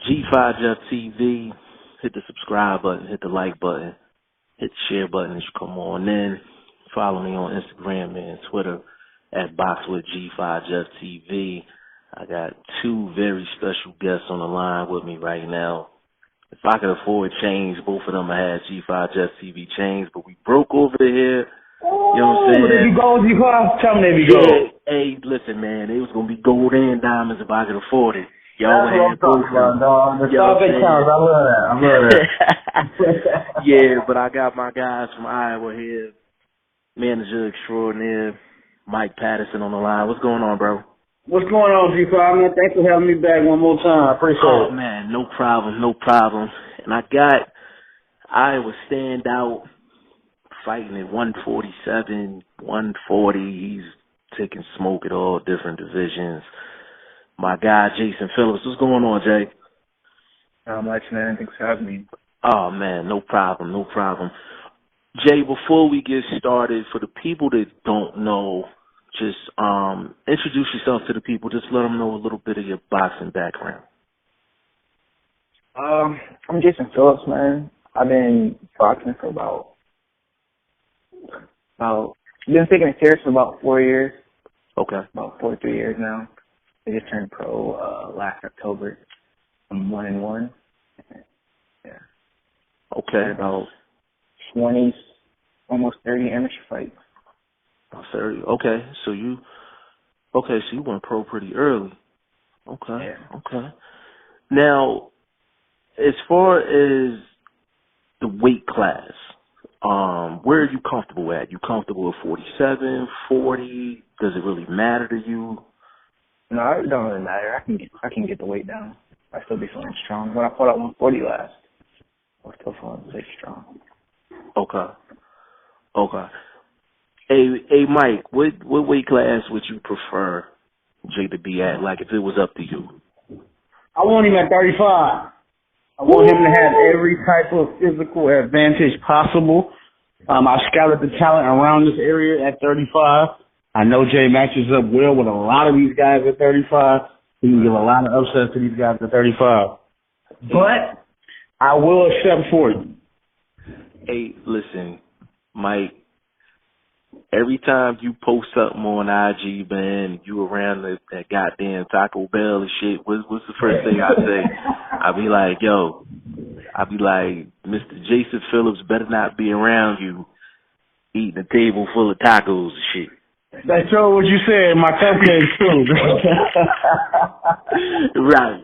G5 Jeff TV. Hit the subscribe button, hit the like button, hit the share button as you come on in. Follow me on Instagram and Twitter at BoxingFirst Jeff TV. I got two very special guests on the line with me right now. If I could afford change, both of them I had G5 Jeff TV change, but we broke over here. You know what I'm saying? There be gold, G5. Tell me there be gold. Hey, listen, man, it was gonna be gold and diamonds if I could afford it. Y'all had both of them, dog. The stuff that counts. I love that. I love that. Yeah, but I got my guys from Iowa here, manager extraordinaire, Mike Patterson on the line. What's going on, bro? What's going on, G5? Man, thanks for having me back one more time. I appreciate it. Oh, man, no problem. And I got Iowa Standout fighting at 147, 140. He's taking smoke at all different divisions. My guy, Jason Phillips. What's going on, Jay? Not much, man. Thanks for having me. Oh, man, no problem. Jay, before we get started, for the people that don't know, just introduce yourself to the people. Just let them know a little bit of your boxing background. I'm Jason Phillips, man. I've been boxing for about been taking it serious for about 4 years. Okay. About 4 or 3 years now. I just turned pro last October. I'm 1-1. Yeah. Okay. About 20, almost 30 amateur fights. 30. Okay. So you went pro pretty early. Okay. Yeah. Okay. Now, as far as the weight class, where are you comfortable at? You comfortable at 47, 40? Does it really matter to you? No, it don't really matter. I can get the weight down. I still be feeling strong. When I fought at 140 last, I was still feeling pretty strong. Okay. Hey, Mike, what weight class would you prefer Jay to be at? Like, if it was up to you. I want him at 35. I want him to have every type of physical advantage possible. I scouted the talent around this area at 35. I know Jay matches up well with a lot of these guys at 35. He can give a lot of upsets to these guys at 35. But I will accept 40. Hey, listen, Mike, every time you post something on IG, man, you around that goddamn Taco Bell and shit, what's the first thing I say? I be like, Mr. Jason Phillips better not be around you eating a table full of tacos and shit. That's true what you said. My cupcakes too. Right.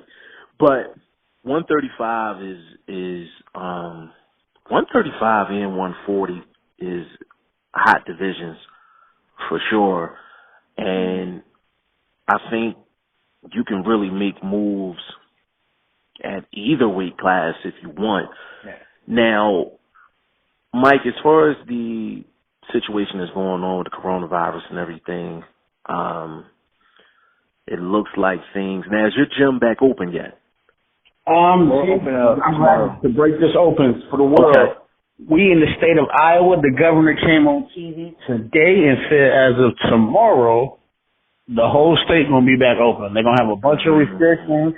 But 135 is 135 and 140 is hot divisions for sure. And I think you can really make moves at either weight class if you want. Yeah. Now, Mike, as far as the situation that's going on with the coronavirus and everything, it looks like things. Now, is your gym back open yet? I'm ready to break this open for the world. Okay. We in the state of Iowa, the governor came on TV today and said as of tomorrow, the whole state going to be back open. They're going to have a bunch of restrictions,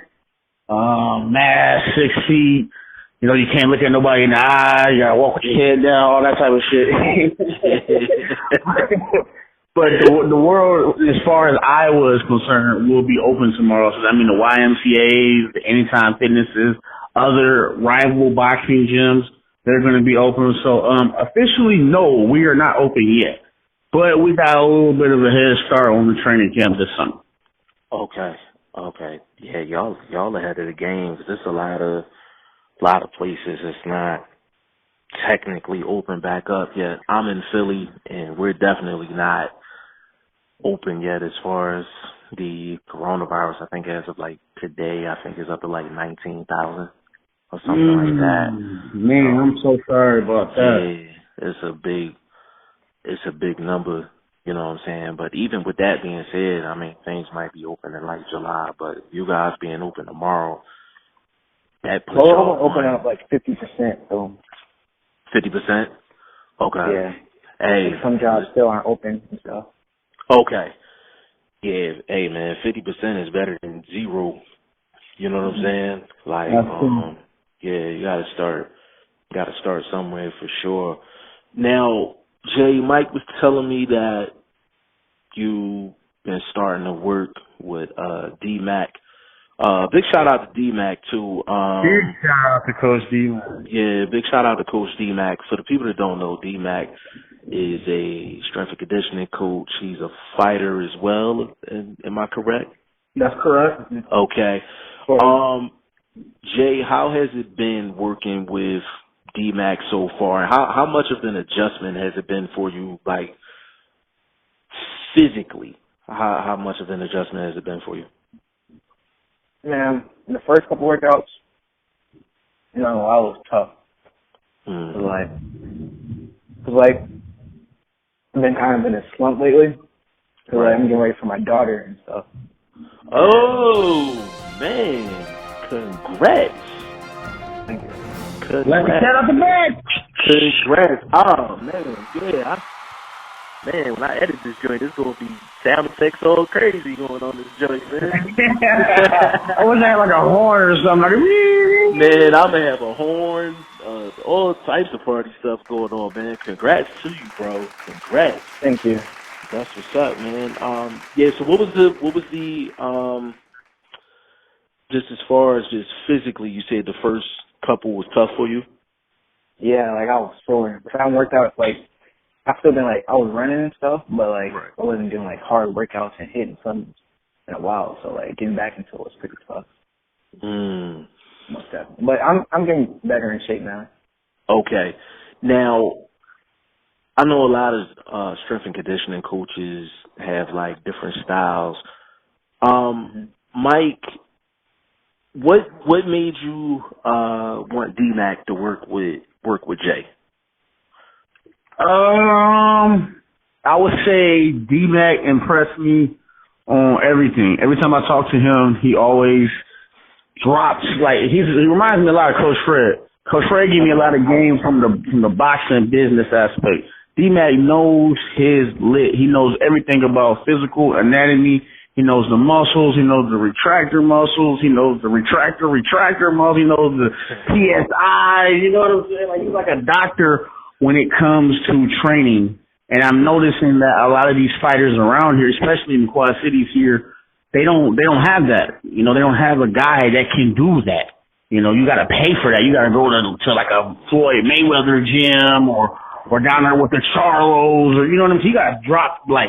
mask, 6 feet. You know, you can't look at nobody in the eye. You got to walk with your head down, all that type of shit. But the world, as far as Iowa is concerned, will be open tomorrow. So, I mean, the YMCAs, the Anytime Fitnesses, other rival boxing gyms, they're going to be open. So, officially, no, we are not open yet. But we got a little bit of a head start on the training camp this summer. Okay. Yeah, y'all ahead of the game. There's a lot of places it's not technically open back up yet. I'm in Philly, and we're definitely not open yet as far as the coronavirus. I think as of like today, I think it's up to like 19,000 or something like that. Man, I'm so sorry about that. Yeah, it's a big number, you know what I'm saying? But even with that being said, I mean, things might be open in like July, but you guys being open tomorrow, that puts y'all open up like 50%, so. 50%? Okay. Yeah. Hey. Like some jobs still aren't open and stuff. Okay. Yeah, hey man, 50% is better than zero. You know what I'm saying? Like, yeah, you gotta start somewhere for sure. Now, Jay, Mike was telling me that you been starting to work with D-Mac. Big shout out to D-Mac too. Big shout out to Coach D. Yeah, big shout out to Coach D-Mac. For the people that don't know, D-Mac is a strength and conditioning coach. He's a fighter as well. Am I correct? That's correct. Okay. Jay, how has it been working with D-Mac so far? How much of an adjustment has it been for you, like, physically? How much of an adjustment has it been for you? Man, the first couple workouts, I was tough. Cause like, I've been kind of in a slump lately. Cause I'm getting ready for my daughter and stuff. Oh, man. Congrats. Thank you. Congrats. Let me set up the bag. Congrats. Oh, man. Yeah. Man, when I edit this joint, it's going to be sound effects all crazy going on this joint, man. I wasn't having like a horn or something. Like, man, I'm going to have a horn, all types of party stuff going on, man. Congrats to you, bro. Congrats. Thank you. That's what's up, man. Yeah, so what was the just as far as just physically, you said the first couple was tough for you? Yeah, like I was sore. If I haven't worked out, like, I've still been like, I was running and stuff, but like, I wasn't doing like hard workouts and hitting something in a while. So like, getting back into it was pretty tough. Most definitely. But I'm getting better in shape now. Okay. Now, I know a lot of strength and conditioning coaches have like different styles. Mike, what made you want D-Mac to work with Jay? I would say D-Mac impressed me on everything. Every time I talk to him, he always drops he reminds me a lot of Coach Fred. Coach Fred gave me a lot of game from the boxing business aspect. D-Mac knows his lit. He knows everything about physical anatomy. He knows the muscles. He knows the retractor muscles. He knows the retractor muscle. He knows the PSI. You know what I'm saying? Like, he's like a doctor when it comes to training. And I'm noticing that a lot of these fighters around here, especially in the Quad Cities here, they don't have that. They don't have a guy that can do that. You got to pay for that. You got to go to like a Floyd Mayweather gym or down there with the Charlos, or you know what I'm saying? You gotta drop like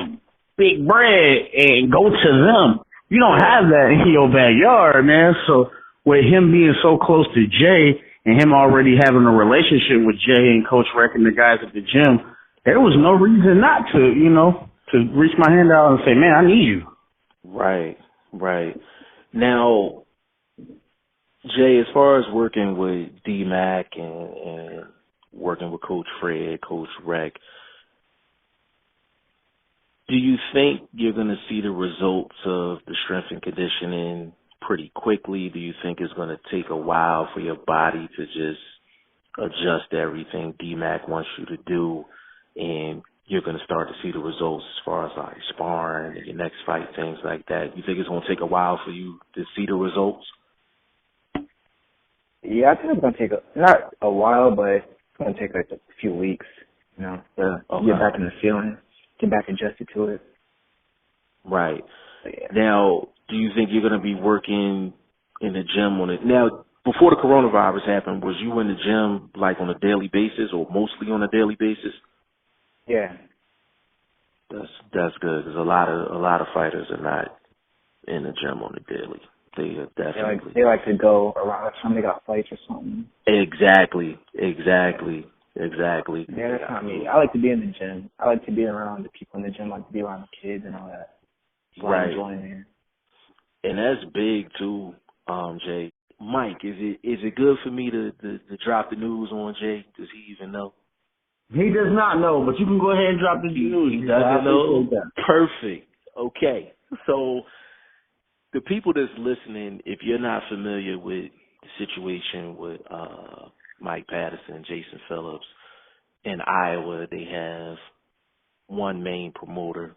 big bread and go to them. You don't have that in your backyard, man. So with him being so close to Jay and him already having a relationship with Jay and Coach Reck and the guys at the gym, there was no reason not to, to reach my hand out and say, man, I need you. Right. Now, Jay, as far as working with D-Mac and working with Coach Fred, Coach Reck, do you think you're going to see the results of the strength and conditioning pretty quickly? Do you think it's going to take a while for your body to just adjust to everything D-Mac wants you to do, and you're going to start to see the results as far as like sparring and your next fight, things like that? You think it's going to take a while for you to see the results? Yeah, I think it's going to take not a while, but it's going to take like a few weeks, to get back in the feeling, get back adjusted to it. Right. So, yeah. Now, do you think you're going to be working in the gym on it? Now, before the coronavirus happened, was you in the gym like on a daily basis or mostly on a daily basis? Yeah. That's good, because a lot of fighters are not in the gym on the daily. They are definitely. They like to go around the time they got fights or something. Exactly. Yeah, that's not me. I like to be in the gym. I like to be around the people in the gym. I like to be around the kids and all that. So right. I'm enjoying there. And that's big too, Jay. Mike, is it good for me to drop the news on Jay? Does he even know? He does not know, but you can go ahead and drop the news. He doesn't know? Perfect. Okay. So the people that's listening, if you're not familiar with the situation with Mike Patterson, Jason Phillips, in Iowa, they have one main promoter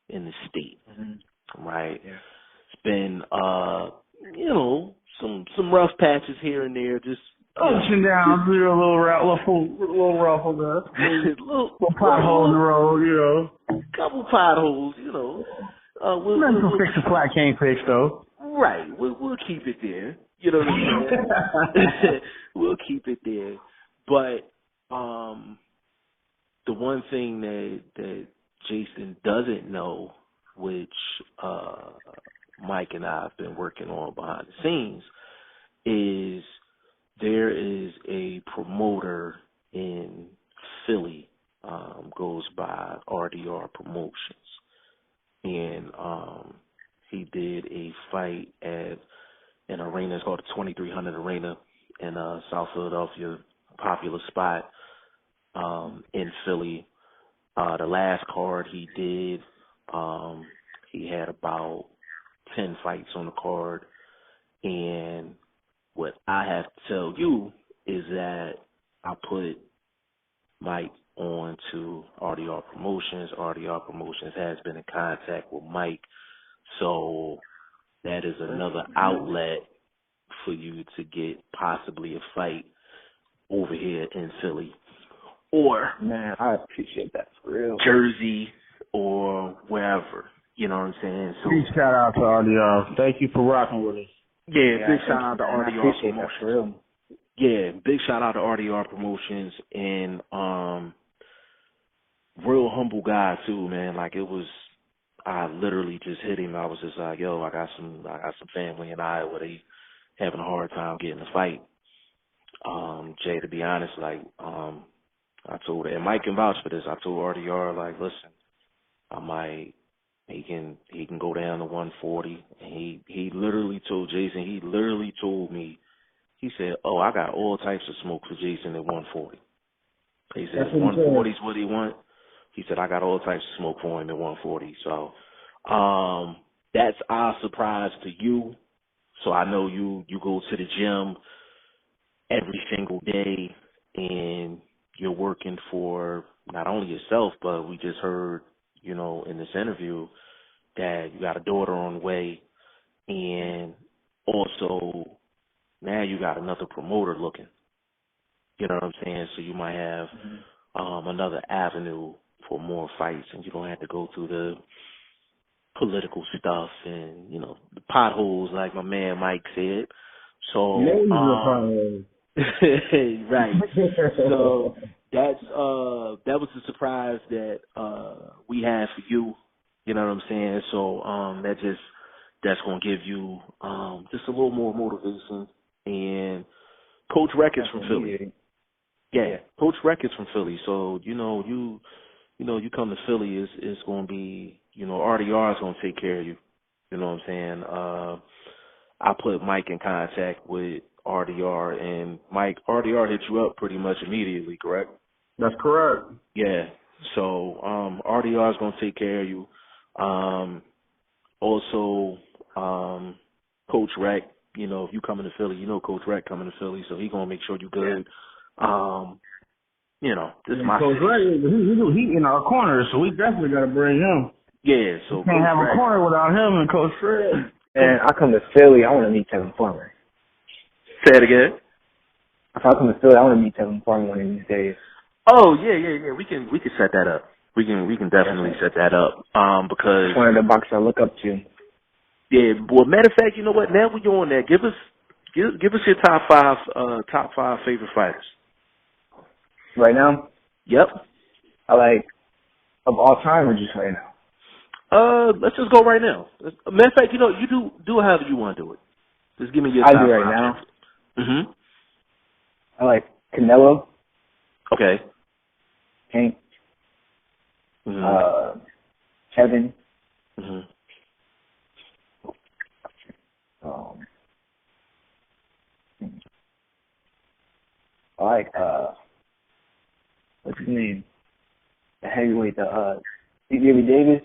in the state, right? Yeah. It's been, some rough patches here and there, just ups and downs, a little ruffle there. little pothole in the road, you know. Couple potholes, you know. We'll fix a flat can't fix though. Right. We'll keep it there. You know what I'm saying? We'll keep it there. But the one thing that Jason doesn't know, which Mike and I have been working on behind the scenes, is there is a promoter in Philly, goes by RDR Promotions, and he did a fight at an arena. It's called the 2300 Arena in South Philadelphia, popular spot in Philly. The last card he did, he had about 10 fights on the card, and what I have to tell you is that I put Mike on to RDR Promotions. RDR Promotions has been in contact with Mike, so that is another outlet for you to get possibly a fight over here in Philly, or man, I appreciate that for real. Jersey or wherever. You know what I'm saying? So big shout out to RDR. Thank you for rocking with us. Yeah, big shout out to RDR Promotions. For real. Yeah, big shout out to RDR Promotions, and real humble guy too, man. Like it was, I literally just hit him. I was just like, yo, I got some family in Iowa. They having a hard time getting a fight. Jay, to be honest, like I told her, and Mike can vouch for this. I told RDR, like, listen, I might. He can go down to 140. And he literally told Jason. He literally told me. He said, "Oh, I got all types of smoke for Jason at 140." He said, "140 is what he want." He said, "I got all types of smoke for him at 140." So, that's our surprise to you. So I know you go to the gym every single day, and you're working for not only yourself, but we just heard, you know, in this interview that you got a daughter on the way, and also now you got another promoter looking. You know what I'm saying? So you might have another avenue for more fights, and you don't have to go through the political stuff and, you know, the potholes like my man Mike said. So right. So that was the surprise that we had for you. You know what I'm saying? So that's gonna give you just a little more motivation. And Coach Records from Philly. Yeah, Coach Records from Philly. So you come to Philly, it's gonna be, you know, RDR is gonna take care of you. You know what I'm saying? I put Mike in contact with RDR, and Mike, RDR hit you up pretty much immediately, correct? That's correct. Yeah. So RDR is gonna take care of you. Also, Coach Rec, you know, if you coming to Philly, you know Coach Rec coming to Philly, so he gonna make sure you good. You know, this is my Coach Rec, he in our corner, so we definitely gotta bring him. Yeah, so we can't have a corner without him and Coach Rec. And I come to Philly, I want to meet Kevin Farmer. Say it again. If I come to Philly, I want to meet Kevin Farmer one of these days. Oh yeah. We can set that up. We can definitely set that up. Because one of the boxers I look up to. Yeah. Well, matter of fact, you know what? Now we're on there. Give us your top five favorite fighters. Right now? Yep. I like of all time or just right now? Let's just go right now. Matter of fact, you know, you do however you want to do it. Just give me your top I do right five. now. Mhm. I like Canelo. Okay. Hank. Kevin. Mhm. I like what's his name? The heavyweight, Big Baby Davis.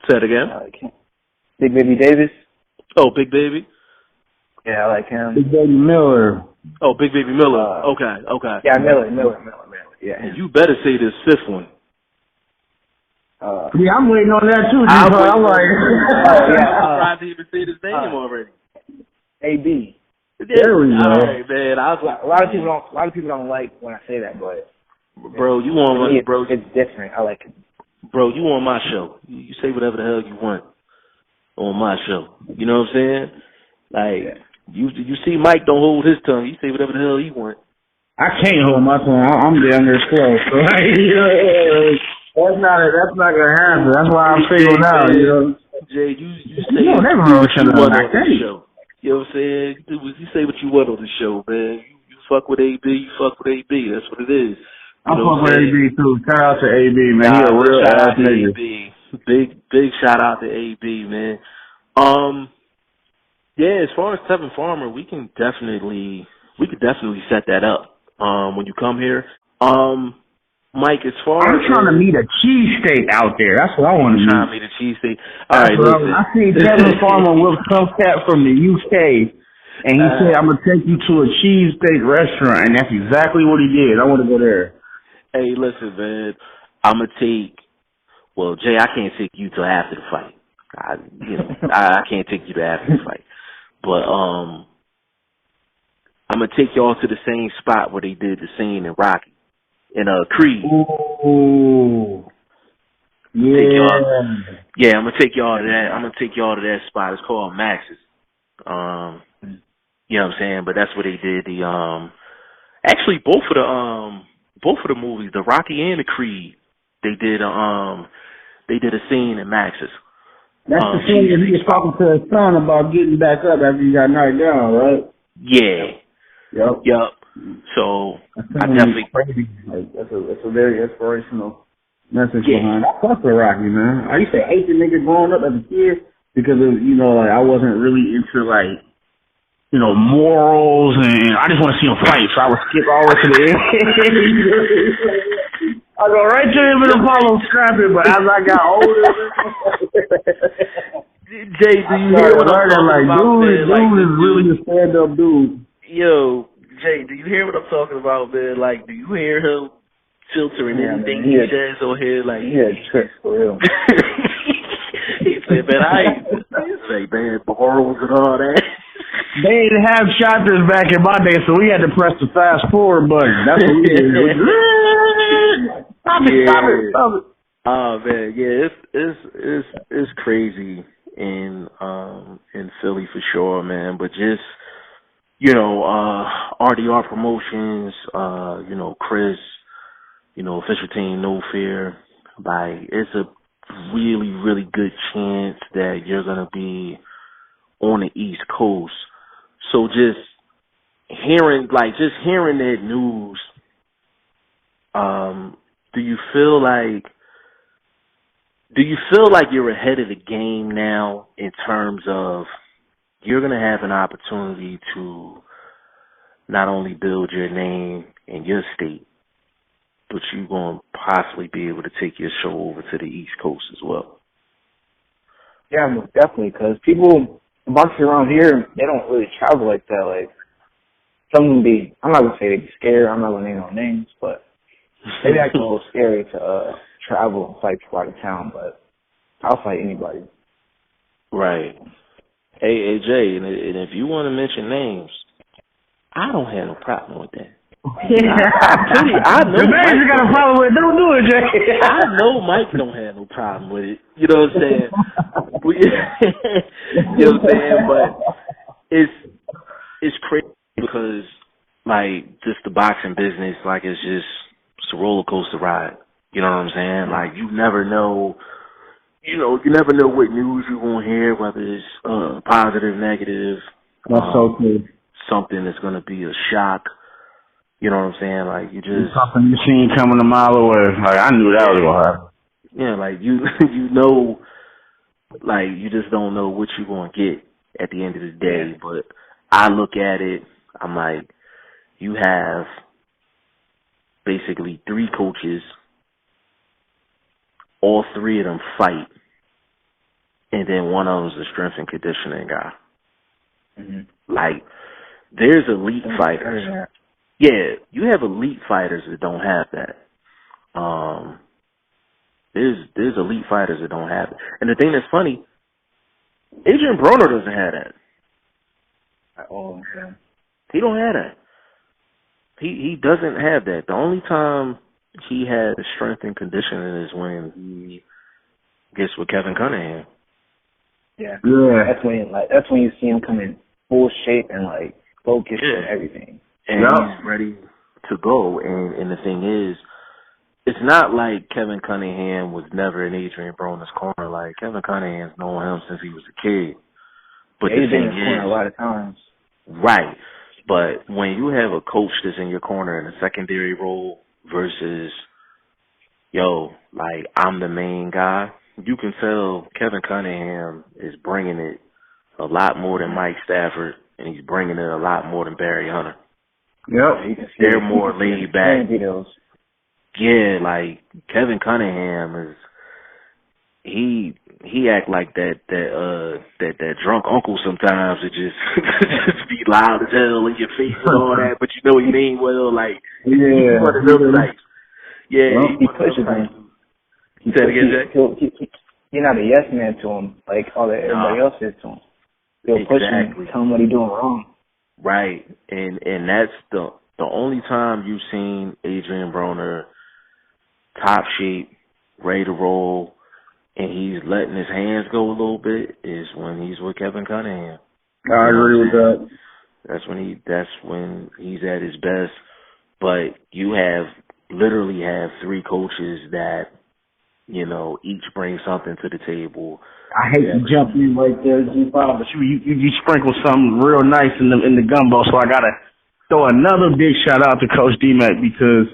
Say it again. I like him. Big Baby Davis. Oh, Big Baby. Yeah, I like him. Big Baby Miller. Oh, Big Baby Miller. Okay. Yeah, Miller. Yeah. And you better say this fifth one. Yeah, I'm waiting on that too, I'm G-Pod. I'm like, I'm surprised he even said his name already. AB. There we go. All right, man. A lot of people don't like when I say that, but bro, you on my bro? It's different. I like it. Bro, you on my show. You say whatever the hell you want on my show. You know what I'm saying? Like you see, Mike don't hold his tongue. He say whatever the hell he want. I can't hold my tongue. I'm down there slow. So that's not gonna happen. That's why I'm single now. You know, Jay, you say never do wrong what you want on I the show. You know what I'm saying? You say what you want on the show, man. You fuck with AB, you fuck with AB. That's what it is. I fuck with AB too. Shout out to AB, man. He a real ass nigga. Big shout out to AB, man. Yeah, as far as Tevin Farmer, we could definitely set that up. When you come here. Mike, as far I'm as trying to meet a cheesesteak out there. That's what I want to meet. Trying to meet a cheesesteak. All right, listen. I seen Tevin Farmer with some cat from the UK, and he said, "I'm gonna take you to a cheesesteak restaurant," and that's exactly what he did. I want to go there. Hey, listen, man. I'm gonna take. Well, Jay, I can't take you till after the fight. I can't take you to after the fight, but I'm gonna take y'all to the same spot where they did the scene in Rocky, in Creed. Ooh, yeah. I'm gonna take y'all to that. I'm gonna take y'all to that spot. It's called Max's. You know what I'm saying? But that's where they did the actually both of the movies, the Rocky and the Creed, they did a scene in Max's. That's the scene where he was talking to his son about getting back up after he got knocked down, right? Yeah. Yep. So I definitely crazy. Like, that's a very inspirational message behind. I fuck with Rocky, man. I used to hate the nigga growing up as a kid because of like I wasn't really into like morals, and I just want to see him fight, so I would skip all the way to the end. I go right to him in Apollo scrapping, but as I got older, Jay, do you hear what I'm talking about? Dude is really a stand-up dude. Yo, Jay, do you hear what I'm talking about, man? Like, do you hear him filtering anything he says on here? Like, tricks for real. He said, man, morals and all that. They didn't have shotters back in my day, so we had to press the fast forward button. That's what we did. Stop it. Oh man, yeah, it's crazy in Philly for sure, man. But just RDR Promotions, Chris, official team No Fear. Like, it's a really, really good chance that you're gonna be on the East Coast. So just hearing that news, do you feel like you're ahead of the game now in terms of you're going to have an opportunity to not only build your name in your state, but you're going to possibly be able to take your show over to the East Coast as well? Yeah, most definitely, because people, boxers around here, they don't really travel like that. Like, some of them be, I'm not going to say they be scared, I'm not going to name no names, but they be acting a little scary to travel and fight people out of town, but I'll fight anybody. Right. Hey, Jay, and if you want to mention names, I don't have no problem with that. I know Mike got a problem with it. Don't do it, Jay. I know Mike don't have no problem with it. You know what I'm saying? You know what I'm saying? But it's crazy because, like, just the boxing business, like, it's a roller coaster ride. You know what I'm saying? Like, you never know. You never know what news you're going to hear, whether it's positive, negative. That's so cool. Something that's going to be a shock. You know what I'm saying? Like, you just... It's something you seen coming a mile away. Like, I knew that was going to happen. Yeah, like, like, you just don't know what you're going to get at the end of the day. But I look at it, I'm like, you have basically 3 coaches. All 3 of them fight. And then one of them is a strength and conditioning guy. Mm-hmm. Like, there's elite fighters. Yeah, you have elite fighters that don't have that. There's elite fighters that don't have it. And the thing that's funny, Adrian Broner doesn't have that. At all. Yeah. He don't have that. He doesn't have that. The only time he had strength and conditioning is when he gets with Kevin Cunningham. Yeah. That's when you see him come in full shape and like focused and everything. And he's ready to go. And the thing is, it's not like Kevin Cunningham was never in Adrian Broner's corner. Like, Kevin Cunningham's known him since he was a kid. But the he's been thing in his corner a lot of times. Right. But when you have a coach that's in your corner in a secondary role versus, like, I'm the main guy, you can tell Kevin Cunningham is bringing it a lot more than Mike Stafford, and he's bringing it a lot more than Barry Hunter. Yep. They're more laid back. Yeah, like, Kevin Cunningham is, he act like that drunk uncle sometimes. It just be loud as hell in your face and all that, but you know he mean well. Like, he's one of those types. Yeah, he pushes him. Say it again, Jay? You're not a yes man to him like all that everybody else is to him. He'll push him, tell him what he's doing wrong. Right, and that's the only time you've seen Adrian Broner top shape, ready to roll, and he's letting his hands go a little bit is when he's with Kevin Cunningham. I agree with that. That's when he's at his best. But you literally have three coaches that, each bring something to the table. I hate to jump in right there, G5, but you sprinkle something real nice in the gumbo, so I gotta throw another big shout out to Coach D-Mac, because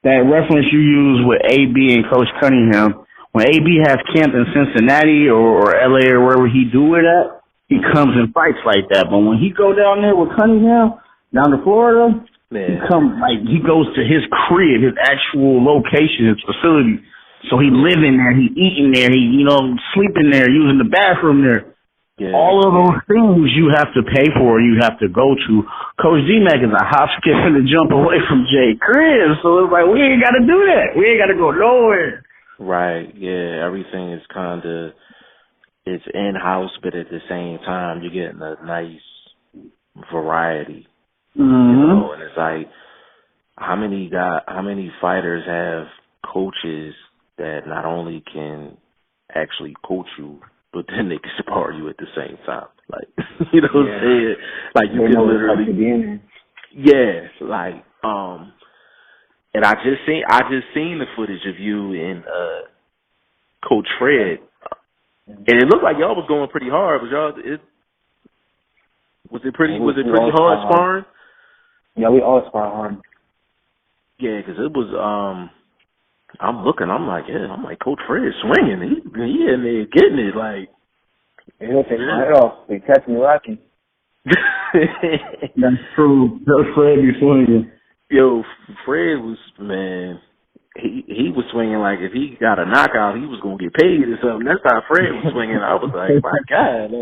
that reference you use with AB and Coach Cunningham, when AB has camp in Cincinnati or LA or wherever he do it at, he comes and fights like that. But when he go down there with Cunningham, down to Florida, he goes to his crib, his actual location, his facility. So he living there, he eating there, he sleeping there, using the bathroom there. Yeah. All of those things you have to pay for, you have to go to. Coach D-Mac is a hop, skip, and a jump away from Jay Crib. So it's like, we ain't got to do that. We ain't got to go nowhere. Right, yeah, everything is it's in-house, but at the same time, you're getting a nice variety. Mm-hmm. And it's like, how many fighters have coaches that not only can actually coach you, but then they can spar you at the same time? Like, you know what I'm saying? Like, you can literally, like, and I just seen the footage of you and Coach Fred, and it looked like y'all was going pretty hard. Was it pretty hard sparring? Yeah, we all spar hard. Yeah, because it was. I'm like Coach Fred swinging. He in there getting it like. He'll take my head off. They catch me rocking. That's true. That's Fred be swinging. Yo, Fred was, man, he was swinging like if he got a knockout, he was going to get paid or something. That's how Fred was swinging. I was like, my God.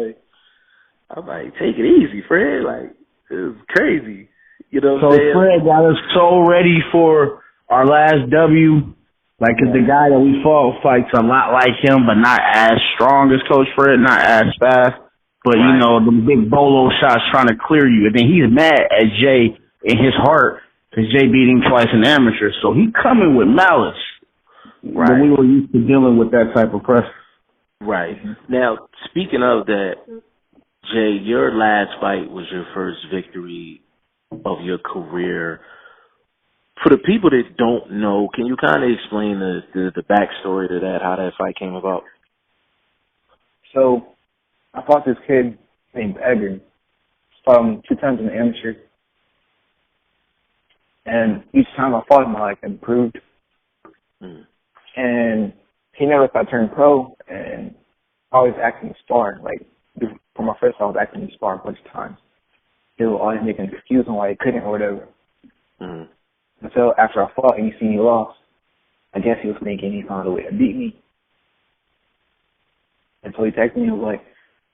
I'm like, take it easy, Fred. Like, it was crazy. You know what I'm saying? Fred got us so ready for our last W. Like, the guy that we fought fights a lot like him, but not as strong as Coach Fred, not as fast. But, the big bolo shots trying to clear you. And then he's mad at Jay in his heart, because Jay beat him twice in amateur. So he coming with malice. Right. But we were used to dealing with that type of pressure. Right. Now, speaking of that, Jay, your last fight was your first victory of your career. For the people that don't know, can you kind of explain the backstory to that, how that fight came about? So, I fought this kid named Edgar. Fought him 2 times in the amateur. And each time I fought him, I improved. And he never thought I turned pro, and I always acting to spar. Like, for my first fight, I was acting to spar a bunch of times. He would always make an excuse on why he couldn't or whatever. Until after I fought and he seen me lost, I guess he was thinking he found a way to beat me. And so he texted me, he was like,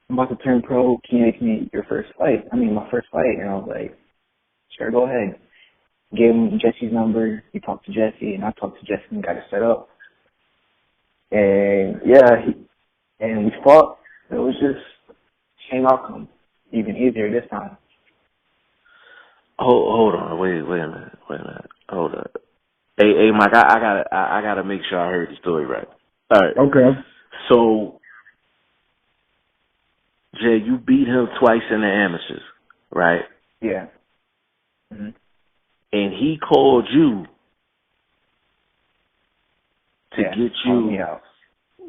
I'm about to turn pro, can you make me my first fight? And I was like, sure, go ahead. Gave him Jesse's number, he talked to Jesse, and I talked to Jesse and got it set up. And yeah, and we fought. It was just same outcome, even easier this time. Hold on, wait a minute, hold up. Hey, Mike, I gotta make sure I heard the story right. All right. Okay. So, Jay, you beat him twice in the amateurs, right? Yeah. Mm-hmm. And he called you to get called you. me out.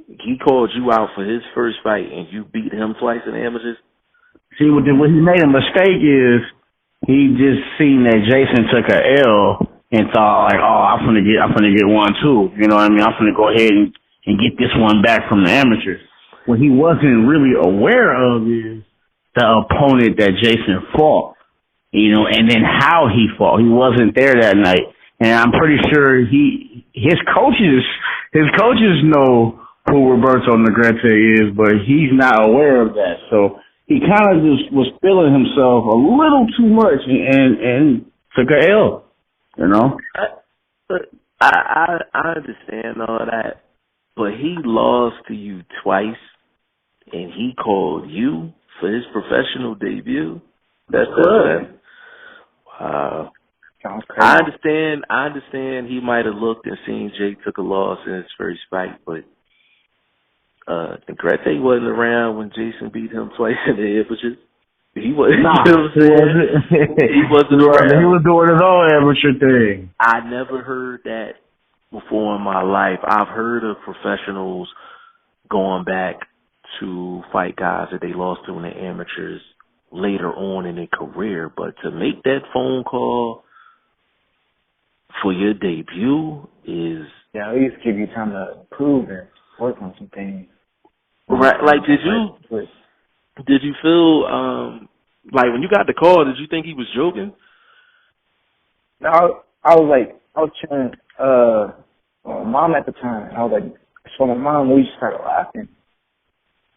He called you out for his first fight, and you beat him twice in the amateurs. See, what he made a mistake is he just seen that Jason took a L and thought like, oh, I'm gonna get one too. You know what I mean? I'm gonna go ahead and get this one back from the amateurs. What he wasn't really aware of is the opponent that Jason fought. You know, and then how he fought. He wasn't there that night, and I'm pretty sure his coaches know who Roberto Negrete is, but he's not aware of that. So he kind of just was feeling himself a little too much and took a L, you know? I understand all that, but he lost to you twice, and he called you for his professional debut. That's good. Wow. Sounds crazy. I understand he might have looked and seen Jake took a loss in his first fight, but Negrete wasn't around when Jason beat him twice in the amateurs. He wasn't. Nah, you know what I'm saying? He wasn't around. He was doing his own amateur thing. I never heard that before in my life. I've heard of professionals going back to fight guys that they lost to in the amateurs later on in their career, but to make that phone call for your debut is... Yeah, at least give you time to prove and work on some things. Right, like, did you feel, like, when you got the call, did you think he was joking? No, I was chilling, with my mom at the time. I was like, so my mom, we just started laughing.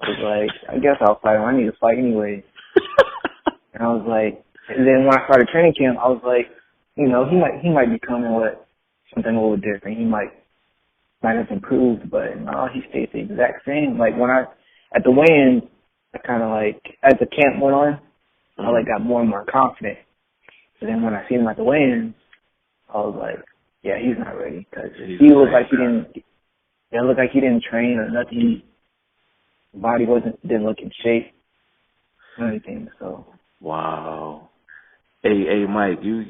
I was like, I guess I'll fight him. I need to fight anyway. And I was like, and then when I started training camp, I was like, you know, he might be coming with something a little different. He might have improved, but no, he stayed the exact same. Like at the weigh-in, I kind of like, as the camp went on, I like got more and more confident. And then when I seen him at the weigh-in, I was like, yeah, he's not ready because he looked like he didn't. It looked like he didn't train or nothing. His body didn't look in shape or anything. So. Wow. Hey, Mike, you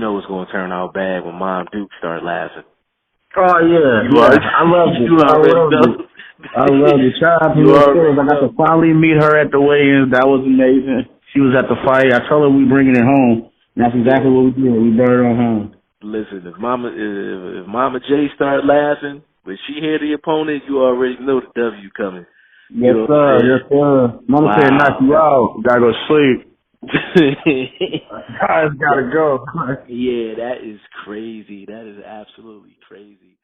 know it's gonna turn out bad when Mom Duke start laughing. Oh yeah, I love it. I love it. Shout out to her. I got to finally meet her at the weigh-in. That was amazing. She was at the fight. I told her we bringing it home. And that's exactly what we did. We brought it on home. Listen, if Mama J start laughing, when she hear the opponent, you already know the W coming. Yes, sir. Yes, sir. Mama said knock you out. Gotta go sleep. Guys gotta go. Yeah, that is crazy. That is absolutely crazy.